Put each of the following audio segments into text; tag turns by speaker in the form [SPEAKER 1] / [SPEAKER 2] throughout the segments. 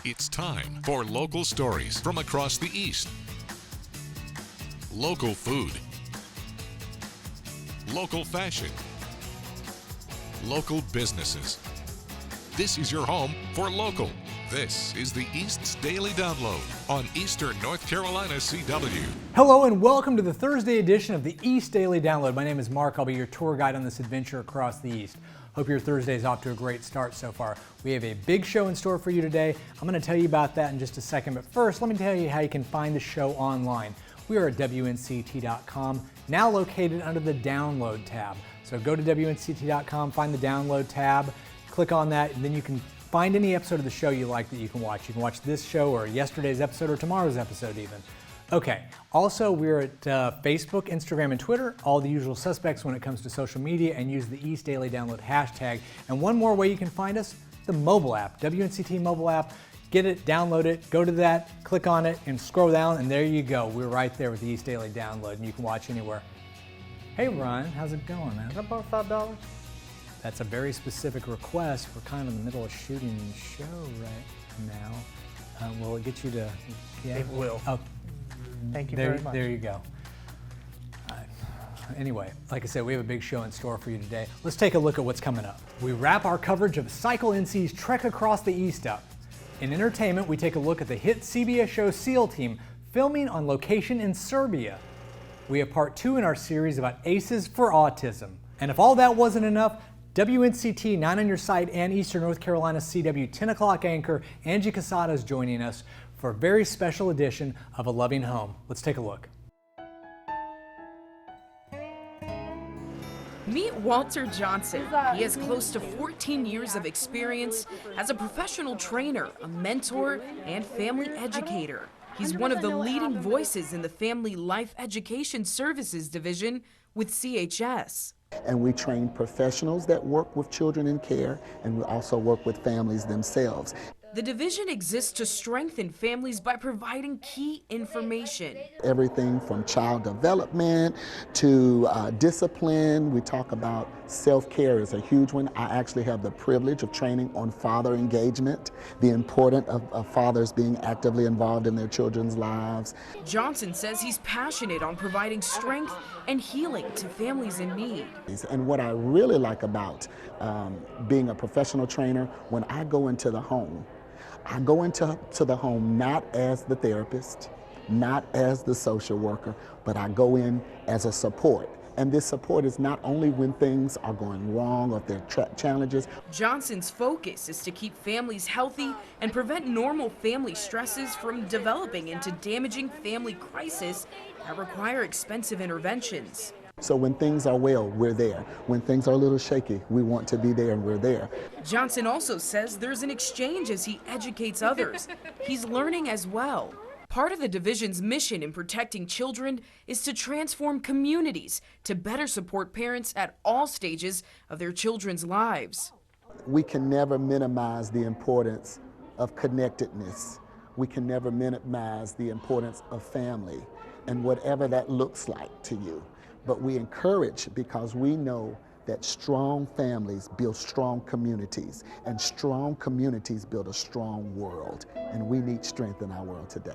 [SPEAKER 1] It's time for local stories from across the East. Local food. Local fashion. Local businesses. This is your home for local. This is the East's Daily Download on Eastern North Carolina CW.
[SPEAKER 2] Hello and welcome to the Thursday edition of the East Daily Download. My name is Mark. I'll be your tour guide on this adventure across the East. Hope your Thursday is off to a great start so far. We have a big show in store for you today. I'm going to tell you about that in just a second, but first let me tell you how you can find the show online. We are at WNCT.com, now located under the Download tab. So go to WNCT.com, find the Download tab, click on that, and then you can find any episode of the show you like that you can watch. You can watch this show or yesterday's episode or tomorrow's episode even. Okay, also we're at Facebook, Instagram, and Twitter, all the usual suspects when it comes to social media, and use the East Daily Download hashtag. And one more way you can find us, the mobile app, WNCT mobile app. Get it, download it, go to that, click on it, and scroll down, and there you go. We're right there with the East Daily Download, and you can watch anywhere. Hey Ryan, how's it going, man? Is that about $5? That's a very specific request. We're kind of in the middle of shooting the show right now. Will it get you to? Yeah,
[SPEAKER 3] it will.
[SPEAKER 2] Oh,
[SPEAKER 3] thank you very much.
[SPEAKER 2] There you go. Anyway, like I said, we have a big show in store for you today. Let's take a look at what's coming up. We wrap our coverage of Cycle NC's Trek Across the East up. In entertainment, we take a look at the hit CBS show SEAL Team filming on location in Serbia. We have part 2 in our series about ACEs for Autism. And if all that wasn't enough, WNCT 9 on your site and Eastern North Carolina CW 10 o'clock anchor Angie Casada is joining us for a very special edition of A Loving Home. Let's take a look.
[SPEAKER 4] Meet Walter Johnson. He has close to 14 years of experience as a professional trainer, a mentor, and family educator. He's one of the leading voices in the Family Life Education Services Division with CHS.
[SPEAKER 5] And we train professionals that work with children in care, and we also work with families themselves.
[SPEAKER 4] The division exists to strengthen families by providing key information.
[SPEAKER 5] Everything from child development to discipline. We talk about self-care is a huge one. I actually have the privilege of training on father engagement, the importance of fathers being actively involved in their children's lives.
[SPEAKER 4] Johnson says he's passionate on providing strength and healing to families in need.
[SPEAKER 5] And what I really like about being a professional trainer, when I go into the home, I go into the home not as the therapist, not as the social worker, but I go in as a support. And this support is not only when things are going wrong or if there are challenges.
[SPEAKER 4] Johnson's focus is to keep families healthy and prevent normal family stresses from developing into damaging family crises that require expensive interventions.
[SPEAKER 5] So when things are well, we're there. When things are a little shaky, we want to be there and we're there.
[SPEAKER 4] Johnson also says there's an exchange as he educates others. He's learning as well. Part of the division's mission in protecting children is to transform communities to better support parents at all stages of their children's lives.
[SPEAKER 5] We can never minimize the importance of connectedness. We can never minimize the importance of family and whatever that looks like to you. But we encourage because we know that strong families build strong communities, and strong communities build a strong world. And we need strength in our world today.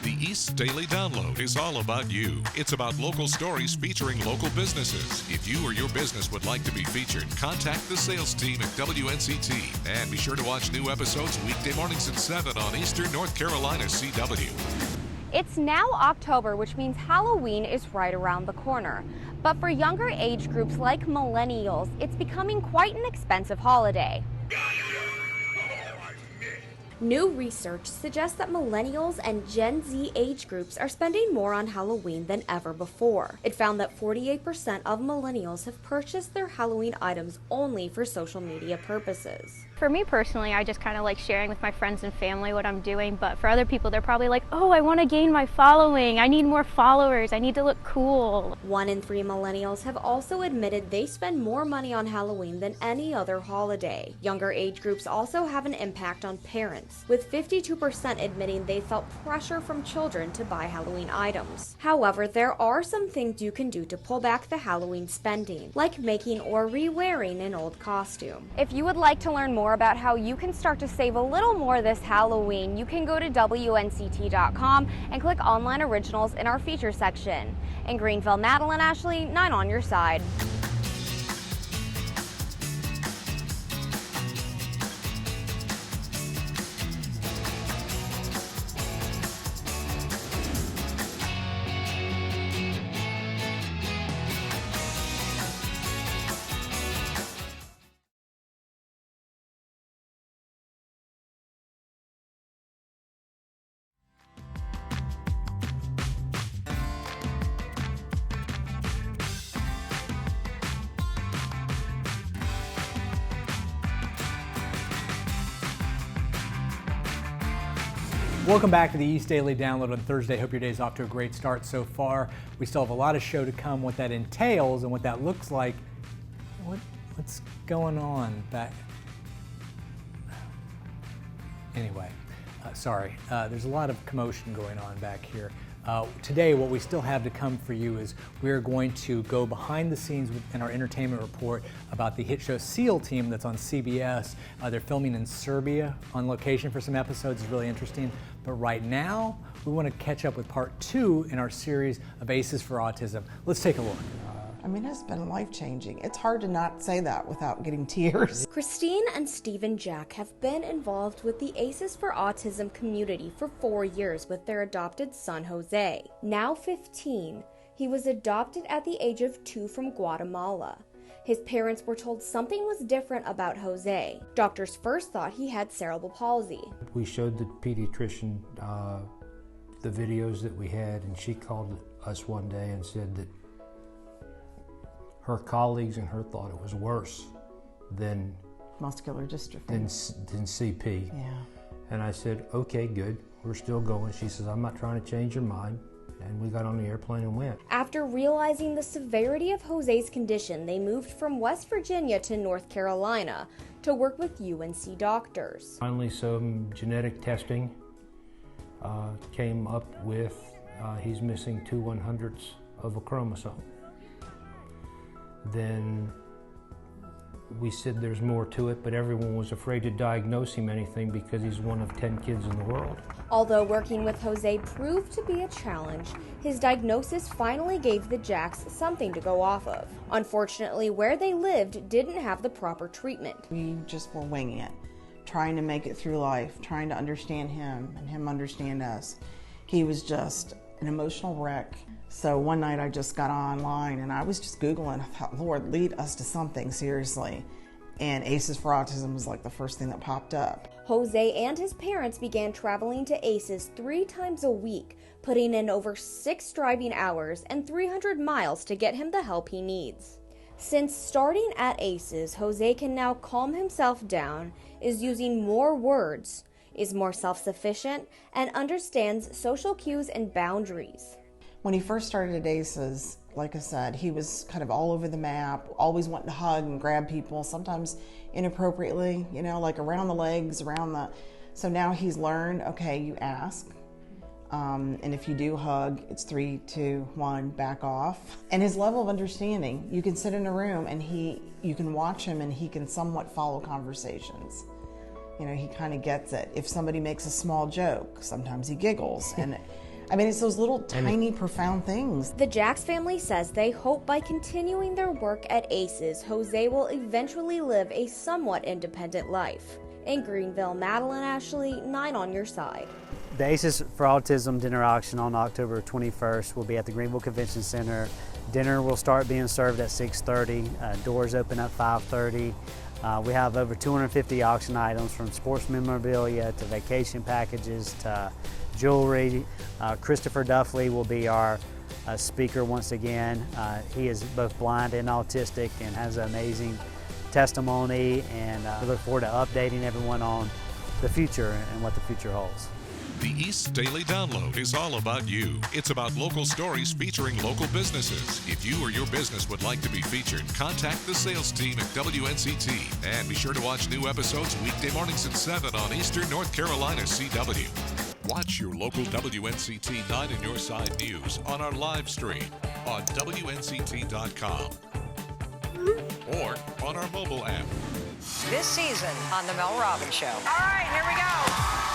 [SPEAKER 1] The East Daily Download is all about you. It's about local stories featuring local businesses. If you or your business would like to be featured, contact the sales team at WNCT. And be sure to watch new episodes weekday mornings at 7 on Eastern North Carolina CW.
[SPEAKER 6] It's now October, which means Halloween is right around the corner. But for younger age groups like millennials, it's becoming quite an expensive holiday. New research suggests that millennials and Gen Z age groups are spending more on Halloween than ever before. It found that 48% of millennials have purchased their Halloween items only for social media purposes.
[SPEAKER 7] For me personally, I just kind of like sharing with my friends and family what I'm doing, but for other people, they're probably like, oh, I want to gain my following. I need more followers. I need to look cool.
[SPEAKER 6] 1 in 3 millennials have also admitted they spend more money on Halloween than any other holiday. Younger age groups also have an impact on parents, with 52% admitting they felt pressure from children to buy Halloween items. However, there are some things you can do to pull back the Halloween spending, like making or re-wearing an old costume. If you would like to learn more about how you can start to save a little more this Halloween, you can go to WNCT.com and click Online Originals in our feature section. In Greenville, Madeline Ashley, 9 on your side.
[SPEAKER 2] Welcome back to the East Daily Download on Thursday. Hope your day's off to a great start so far. We still have a lot of show to come. What that entails and what that looks like. What's going on back? Anyway, sorry. There's a lot of commotion going on back here. Today, what we still have to come for you is we're going to go behind the scenes in our entertainment report about the hit show SEAL Team that's on CBS. They're filming in Serbia on location for some episodes. It's really interesting. But right now, we want to catch up with part 2 in our series of ACEs for Autism. Let's take a look.
[SPEAKER 3] I mean, it's been life-changing. It's hard to not say that without getting tears.
[SPEAKER 6] Christine and Stephen Jack have been involved with the ACEs for Autism community for 4 years with their adopted son, Jose. Now 15, he was adopted at the age of 2 from Guatemala. His parents were told something was different about Jose. Doctors first thought he had cerebral palsy.
[SPEAKER 8] We showed the pediatrician the videos that we had, and she called us one day and said that her colleagues and her thought it was worse than
[SPEAKER 3] Muscular dystrophy.
[SPEAKER 8] than CP.
[SPEAKER 3] Yeah.
[SPEAKER 8] And I said, okay, good, we're still going. She says, I'm not trying to change your mind. And we got on the airplane and went.
[SPEAKER 6] After realizing the severity of Jose's condition, they moved from West Virginia to North Carolina to work with UNC doctors.
[SPEAKER 8] Finally, some genetic testing came up with he's missing 2/100ths of a chromosome. Then we said there's more to it, but everyone was afraid to diagnose him anything because he's one of 10 kids in the world.
[SPEAKER 6] Although working with Jose proved to be a challenge, his diagnosis finally gave the Jacks something to go off of. Unfortunately, where they lived didn't have the proper treatment.
[SPEAKER 3] We just were winging it, trying to make it through life, trying to understand him and him understand us. He was just an emotional wreck. So one night I just got online and I was just Googling. I thought, Lord, lead us to something, seriously. And ACEs for Autism was like the first thing that popped up.
[SPEAKER 6] Jose and his parents began traveling to ACEs 3 times a week, putting in over 6 driving hours and 300 miles to get him the help he needs. Since starting at ACEs, Jose can now calm himself down, is using more words, is more self-sufficient, and understands social cues and boundaries.
[SPEAKER 3] When he first started at ACEs, like I said, he was kind of all over the map, always wanting to hug and grab people, sometimes inappropriately, you know, like around the legs, so now he's learned, okay, you ask, and if you do hug, it's 3, 2, 1, back off. And his level of understanding, you can sit in a room and you can watch him and he can somewhat follow conversations. You know, he kind of gets it. If somebody makes a small joke, sometimes he giggles, and I mean, it's those little tiny, profound things.
[SPEAKER 6] The Jacks family says they hope by continuing their work at ACEs, Jose will eventually live a somewhat independent life. In Greenville, Madeline Ashley, 9 on your side.
[SPEAKER 9] The ACEs for Autism dinner auction on October 21st will be at the Greenville Convention Center. Dinner will start being served at 6:30. Doors open at 5:30. We have over 250 auction items, from sports memorabilia to vacation packages to jewelry. Christopher Duffley will be our speaker once again. He is both blind and autistic and has an amazing testimony, and we look forward to updating everyone on the future and what the future holds.
[SPEAKER 1] The East Daily Download is all about you. It's about local stories featuring local businesses. If you or your business would like to be featured, contact the sales team at WNCT. And be sure to watch new episodes weekday mornings at 7 on Eastern North Carolina CW. Watch your local WNCT 9 in Your Side news on our live stream on WNCT.com or on our mobile app.
[SPEAKER 10] This season on The Mel Robbins Show. All right, here we go.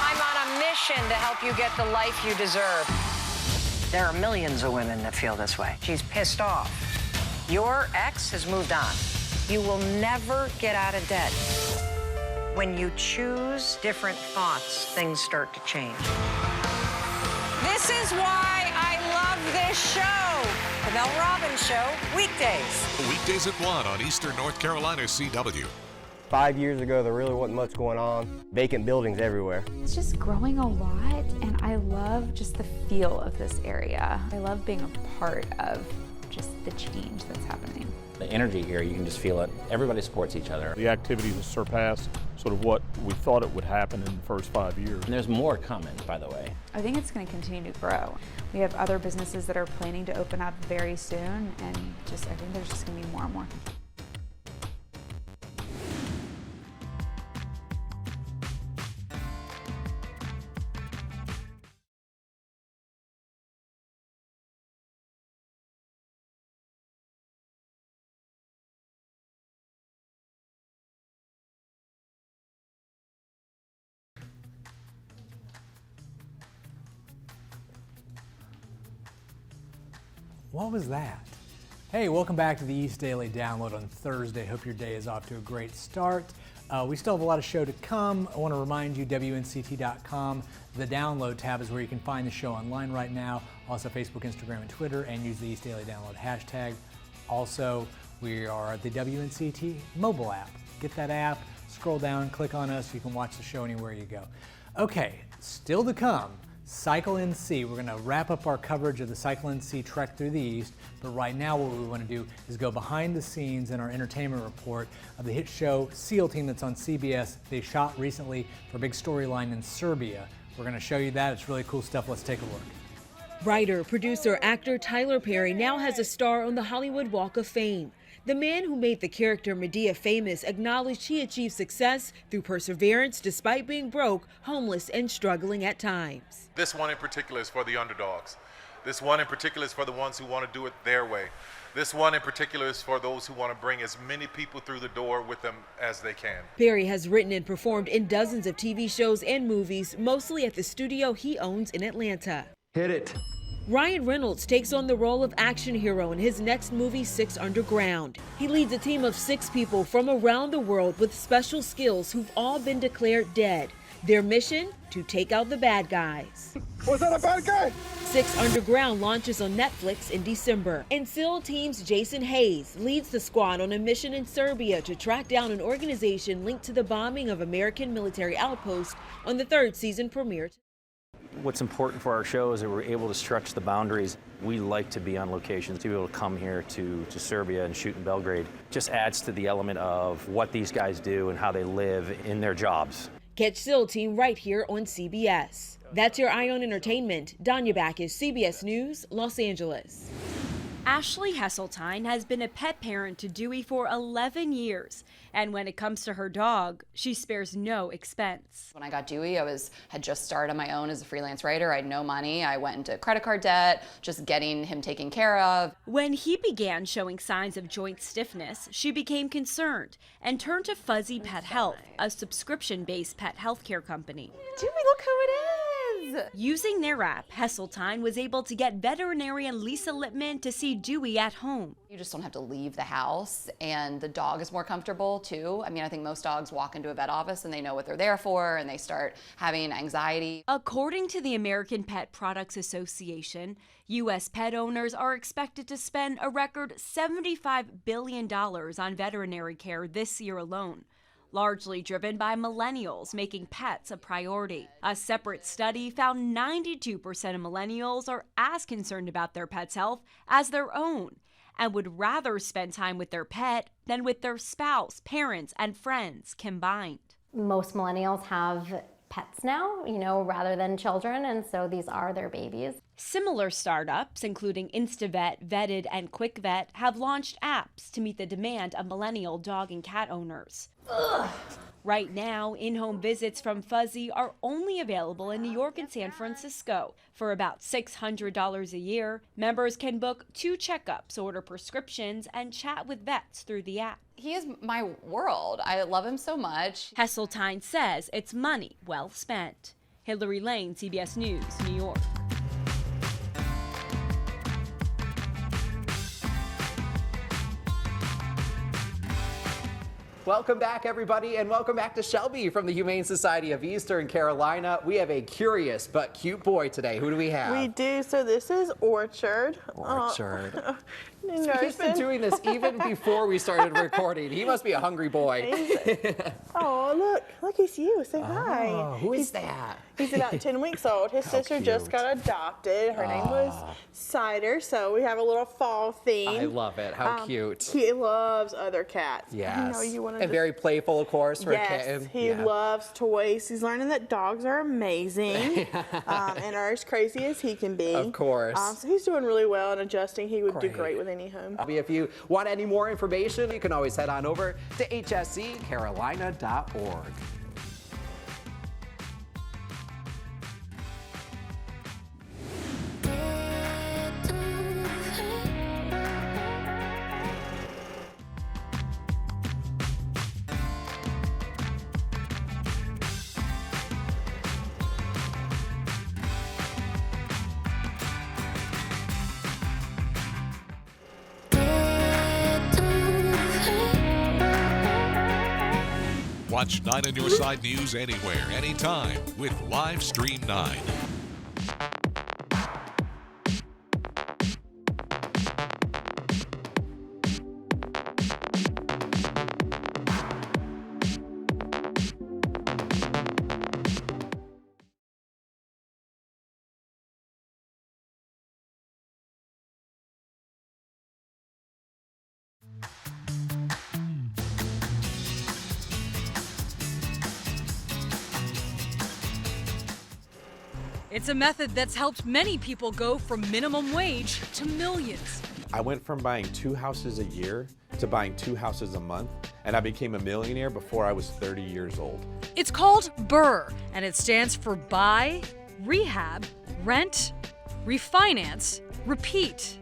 [SPEAKER 10] I'm on a mission to help you get the life you deserve. There are millions of women that feel this way. She's pissed off. Your ex has moved on. You will never get out of debt. When you choose different thoughts, things start to change. This is why I love this show. The Mel Robbins Show, weekdays.
[SPEAKER 1] Weekdays at 1 on Eastern North Carolina CW.
[SPEAKER 11] 5 years ago, there really wasn't much going on. Vacant buildings everywhere.
[SPEAKER 12] It's just growing a lot, and I love just the feel of this area. I love being a part of just the change that's happening.
[SPEAKER 13] The energy here, you can just feel it. Everybody supports each other.
[SPEAKER 14] The activities have surpassed sort of what we thought it would happen in the first 5 years.
[SPEAKER 13] And there's more coming, by the way.
[SPEAKER 12] I think it's going to continue to grow. We have other businesses that are planning to open up very soon, and I think there's just going to be more and more.
[SPEAKER 2] What was that? Hey, welcome back to the East Daily Download on Thursday. Hope your day is off to a great start. We still have a lot of show to come. I want to remind you, WNCT.com, the download tab is where you can find the show online right now. Also Facebook, Instagram, and Twitter, and use the East Daily Download hashtag. Also, we are at the WNCT mobile app. Get that app, scroll down, click on us. You can watch the show anywhere you go. Okay, still to come. Cycle NC. We're going to wrap up our coverage of the Cycle NC Trek Through the East, but right now what we want to do is go behind the scenes in our entertainment report of the hit show SEAL Team that's on CBS. They shot recently for a big storyline in Serbia. We're going to show you that. It's really cool stuff. Let's take a look.
[SPEAKER 15] Writer, producer, actor Tyler Perry now has a star on the Hollywood Walk of Fame. The man who made the character Medea famous acknowledged he achieved success through perseverance despite being broke, homeless, and struggling at times.
[SPEAKER 16] This one in particular is for the underdogs. This one in particular is for the ones who want to do it their way. This one in particular is for those who want to bring as many people through the door with them as they can.
[SPEAKER 15] Perry has written and performed in dozens of TV shows and movies, mostly at the studio he owns in Atlanta.
[SPEAKER 11] Hit it.
[SPEAKER 15] Ryan Reynolds takes on the role of action hero in his next movie, 6 Underground. He leads a team of 6 people from around the world with special skills who've all been declared dead. Their mission? To take out the bad guys.
[SPEAKER 11] Was that a bad guy?
[SPEAKER 15] 6 Underground launches on Netflix in December. And SEAL Team's Jason Hayes leads the squad on a mission in Serbia to track down an organization linked to the bombing of American military outposts on the 3rd season premiere.
[SPEAKER 13] What's important for our show is that we're able to stretch the boundaries. We like to be on locations, to be able to come here to Serbia and shoot in Belgrade. Just adds to the element of what these guys do and how they live in their jobs.
[SPEAKER 15] Catch SEAL Team right here on CBS. That's your Eye on Entertainment. Danya Backus, CBS News, Los Angeles.
[SPEAKER 17] Ashley Hesseltine has been a pet parent to Dewey for 11 years. And when it comes to her dog, she spares no expense.
[SPEAKER 18] When I got Dewey, I had just started on my own as a freelance writer. I had no money. I went into credit card debt, just getting him taken care of.
[SPEAKER 17] When he began showing signs of joint stiffness, she became concerned and turned to Fuzzy Pet Health, a subscription-based pet healthcare company.
[SPEAKER 18] Dewey, look who it is!
[SPEAKER 17] Using their app, Hesseltine was able to get veterinarian Lisa Lippman to see Dewey at home.
[SPEAKER 18] You just don't have to leave the house, and the dog is more comfortable too. I mean, I think most dogs walk into a vet office and they know what they're there for, and they start having anxiety.
[SPEAKER 17] According to the American Pet Products Association, U.S. pet owners are expected to spend a record $75 billion on veterinary care this year alone, largely driven by millennials making pets a priority. A separate study found 92% of millennials are as concerned about their pet's health as their own, and would rather spend time with their pet than with their spouse, parents, and friends combined.
[SPEAKER 19] Most millennials have pets now, rather than children, and so these are their babies.
[SPEAKER 17] Similar startups, including InstaVet, Vetted, and QuickVet, have launched apps to meet the demand of millennial dog and cat owners. Ugh. Right now, in-home visits from Fuzzy are only available in New York and San Francisco. For about $600 a year, members can book 2 checkups, order prescriptions, and chat with vets through the app.
[SPEAKER 18] He is my world. I love him so much.
[SPEAKER 17] Hesseltine says it's money well spent. Hillary Lane, CBS News, New York.
[SPEAKER 20] Welcome back, everybody, and welcome back to Shelby from the Humane Society of Eastern Carolina. We have a curious but cute boy today. Who do we have?
[SPEAKER 21] We do. So this is Orchard.
[SPEAKER 20] Orchard. He's been doing this even before we started recording. He must be a hungry boy.
[SPEAKER 21] Oh, look, it's you. Say hi.
[SPEAKER 20] Who is that?
[SPEAKER 21] He's about 10 weeks old. His sister just got adopted. Her name was Cider, so we have a little fall theme.
[SPEAKER 20] I love it. How cute.
[SPEAKER 21] He loves other cats.
[SPEAKER 20] Yes.
[SPEAKER 21] I know you wanted
[SPEAKER 20] and very playful, of course, for a kitten.
[SPEAKER 21] He loves toys. He's learning that dogs are amazing and are as crazy as he can be.
[SPEAKER 20] Of course.
[SPEAKER 21] So he's doing really well and adjusting. He would do great with any home.
[SPEAKER 20] If you want any more information, you can always head on over to hsccarolina.org.
[SPEAKER 1] Watch 9 on Your Side News anywhere, anytime with Live Stream 9.
[SPEAKER 22] It's a method that's helped many people go from minimum wage to millions.
[SPEAKER 23] I went from buying 2 houses a year to buying 2 houses a month, and I became a millionaire before I was 30 years old.
[SPEAKER 22] It's called BRRRR, and it stands for Buy, Rehab, Rent, Refinance, Repeat.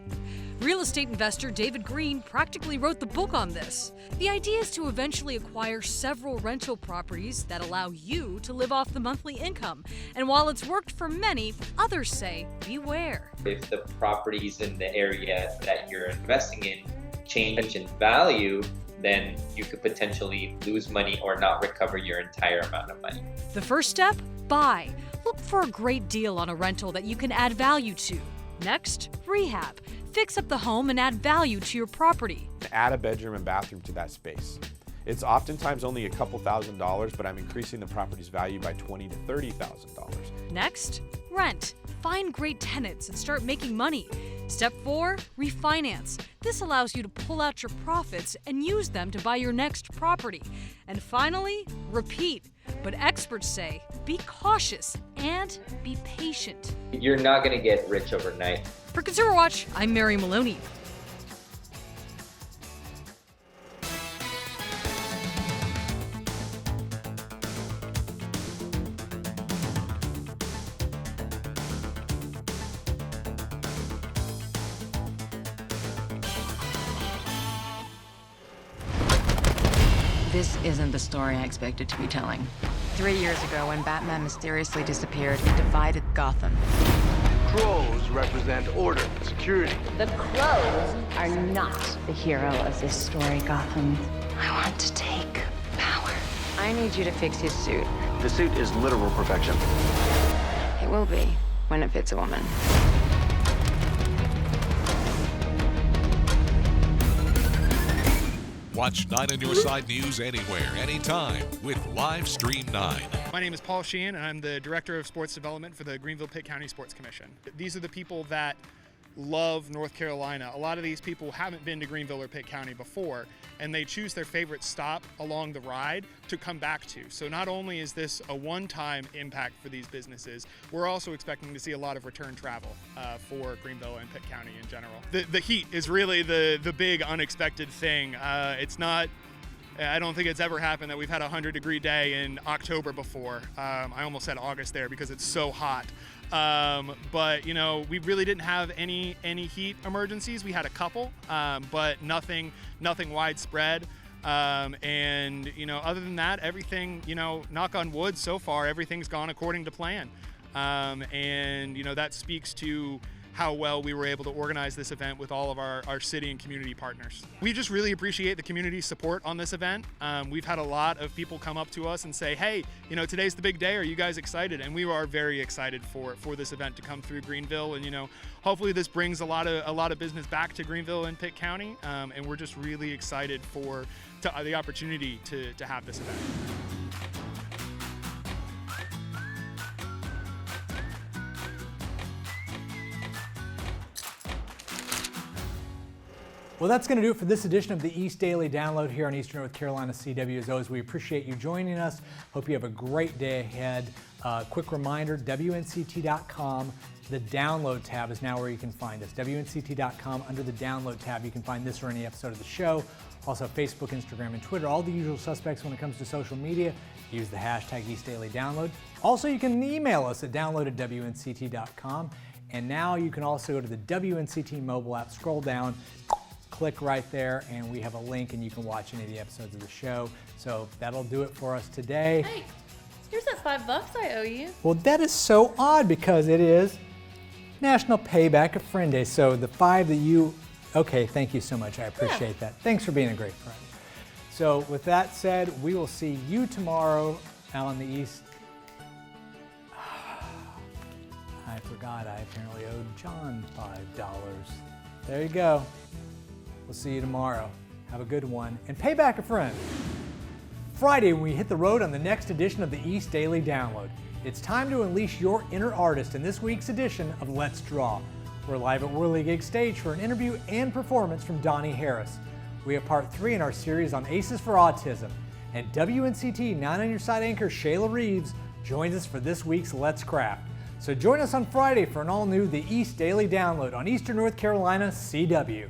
[SPEAKER 22] Real estate investor David Green practically wrote the book on this. The idea is to eventually acquire several rental properties that allow you to live off the monthly income. And while it's worked for many, others say beware.
[SPEAKER 24] If the properties in the area that you're investing in change in value, then you could potentially lose money or not recover your entire amount of money.
[SPEAKER 22] The first step, buy. Look for a great deal on a rental that you can add value to. Next, rehab. Fix up the home and add value to your property.
[SPEAKER 23] Add a bedroom and bathroom to that space. It's oftentimes only a couple $1,000s, but I'm increasing the property's value by $20,000 to $30,000.
[SPEAKER 22] Next, rent. Find great tenants and start making money. Step 4, refinance. This allows you to pull out your profits and use them to buy your next property. And finally, repeat. But experts say, be cautious and be patient.
[SPEAKER 24] You're not going to get rich overnight.
[SPEAKER 22] For Consumer Watch, I'm Mary Maloney.
[SPEAKER 25] This isn't the story I expected to be telling. 3 years ago, when Batman mysteriously disappeared, he divided Gotham.
[SPEAKER 26] Crows represent order, security.
[SPEAKER 27] The crows are not the hero of this story, Gotham.
[SPEAKER 25] I want to take power. I need you to fix his suit.
[SPEAKER 26] The suit is literal perfection.
[SPEAKER 25] It will be, when it fits a woman.
[SPEAKER 1] Watch 9 on Your Side News anywhere, anytime with Live Stream 9.
[SPEAKER 28] My name is Paul Sheehan, and I'm the Director of Sports Development for the Greenville-Pitt County Sports Commission. These are the people that
[SPEAKER 3] love North Carolina. A lot of these people haven't been to Greenville or Pitt County before, and they choose their favorite stop along the ride to come back to. So not only is this a one-time impact for these businesses, we're also expecting to see a lot of return travel for Greenville and Pitt County in general. The heat is really the big unexpected thing. It's not, I don't think it's ever happened that we've had a 100-degree day in October before. I almost said August there because it's so hot. But you know, we really didn't have any heat emergencies. We had a couple, but nothing widespread. And you know, other than that, everything, you know, knock on wood, so far everything's gone according to plan. And you know, that speaks to how well we were able to organize this event with all of our city and community partners. We just really appreciate the community's support on this event. We've had a lot of people come up to us and say, hey, you know, today's the big day, are you guys excited? And we are very excited for this event to come through Greenville, and you know, hopefully this brings a lot of business back to Greenville and Pitt County, and we're just really excited for the opportunity to have this event.
[SPEAKER 2] Well, that's going to do it for this edition of the East Daily Download here on Eastern North Carolina CW. As always, we appreciate you joining us. Hope you have a great day ahead. Quick reminder, WNCT.com, the download tab is now where you can find us. WNCT.com, under the download tab, you can find this or any episode of the show. Also Facebook, Instagram, and Twitter, all the usual suspects when it comes to social media. Use the hashtag East Daily Download. Also, you can email us at download@WNCT.com. And now you can also go to the WNCT mobile app, scroll down, click right there, and we have a link and you can watch any of the episodes of the show. So that'll do it for us today.
[SPEAKER 4] Hey, here's that $5 I owe you.
[SPEAKER 2] Well, that is so odd because it is National Payback a Friend Day. So the 5 that you, okay, thank you so much. I appreciate that. Thanks for being a great friend. So with that said, we will see you tomorrow out on the East. I forgot I apparently owed John $5. There you go. We'll see you tomorrow. Have a good one, and pay back a friend. Friday, when we hit the road on the next edition of the East Daily Download, it's time to unleash your inner artist in this week's edition of Let's Draw. We're live at Whirligig Stage for an interview and performance from Donnie Harris. We have part 3 in our series on Aces for Autism, and WNCT 9 on Your Side anchor Shayla Reeves joins us for this week's Let's Craft. So join us on Friday for an all-new The East Daily Download on Eastern North Carolina CW.